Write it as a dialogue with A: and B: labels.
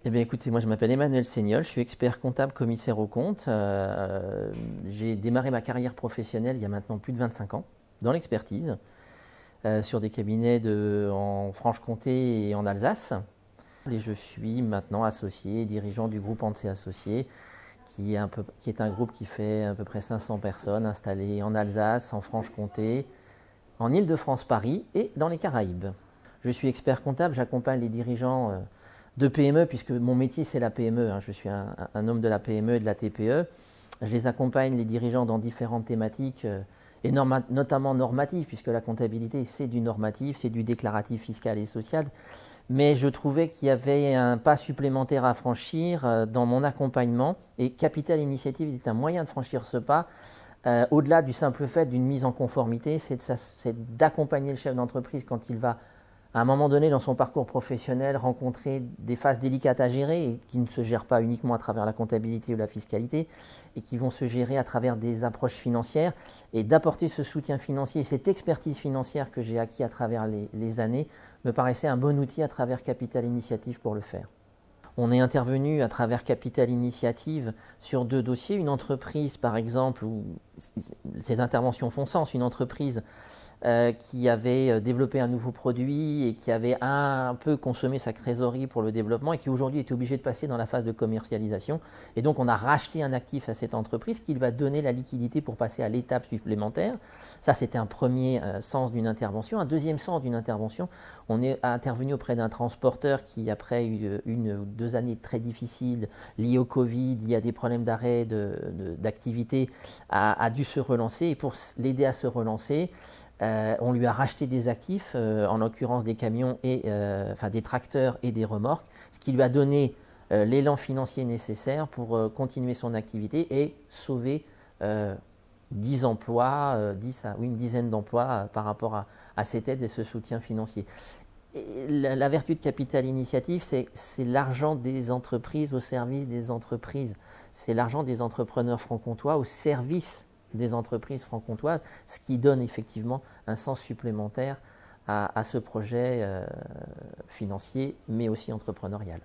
A: Eh bien, écoutez, moi je m'appelle Emmanuel Seignol, je suis expert comptable commissaire aux comptes. J'ai démarré ma carrière professionnelle il y a maintenant plus de 25 ans dans l'expertise, sur des cabinets en Franche-Comté et en Alsace. Et je suis maintenant associé, dirigeant du groupe Ansé Associés, qui est un groupe qui fait à peu près 500 personnes installées en Alsace, en Franche-Comté, en Île-de-France-Paris et dans les Caraïbes. Je suis expert comptable, j'accompagne les dirigeants de PME, puisque mon métier c'est la PME, hein. Je suis un homme de la PME et de la TPE. Je les accompagne, les dirigeants, dans différentes thématiques, et notamment normatives, puisque la comptabilité c'est du normatif, c'est du déclaratif fiscal et social. Mais je trouvais qu'il y avait un pas supplémentaire à franchir dans mon accompagnement, et Capital Initiative est un moyen de franchir ce pas. Au-delà du simple fait d'une mise en conformité, c'est d'accompagner le chef d'entreprise quand il va, à un moment donné dans son parcours professionnel, rencontrer des phases délicates à gérer, et qui ne se gèrent pas uniquement à travers la comptabilité ou la fiscalité, et qui vont se gérer à travers des approches financières, et d'apporter ce soutien financier et cette expertise financière que j'ai acquis à travers les années me paraissait un bon outil à travers Capital Initiative pour le faire. On est intervenu à travers Capital Initiative sur 2 dossiers. Une entreprise, par exemple, où ces interventions font sens, une entreprise qui avait développé un nouveau produit et qui avait un peu consommé sa trésorerie pour le développement, et qui aujourd'hui est obligé de passer dans la phase de commercialisation. Et donc on a racheté un actif à cette entreprise qui va donner la liquidité pour passer à l'étape supplémentaire. Ça, c'était un premier sens d'une intervention. Un deuxième sens d'une intervention, on est intervenu auprès d'un transporteur qui, après une ou 2 années très difficiles liées au Covid, liées à des problèmes d'arrêt d'activité, a dû se relancer. Et pour l'aider à se relancer, on lui a racheté des actifs, en l'occurrence des camions, enfin des tracteurs et des remorques, ce qui lui a donné l'élan financier nécessaire pour continuer son activité et sauver 10 emplois, une dizaine d'emplois par rapport à cette aide et ce soutien financier. Et la vertu de Capital Initiative, c'est l'argent des entreprises au service des entreprises. C'est l'argent des entrepreneurs franc-comtois au service des entreprises franc-comtoises, ce qui donne effectivement un sens supplémentaire à ce projet financier, mais aussi entrepreneurial.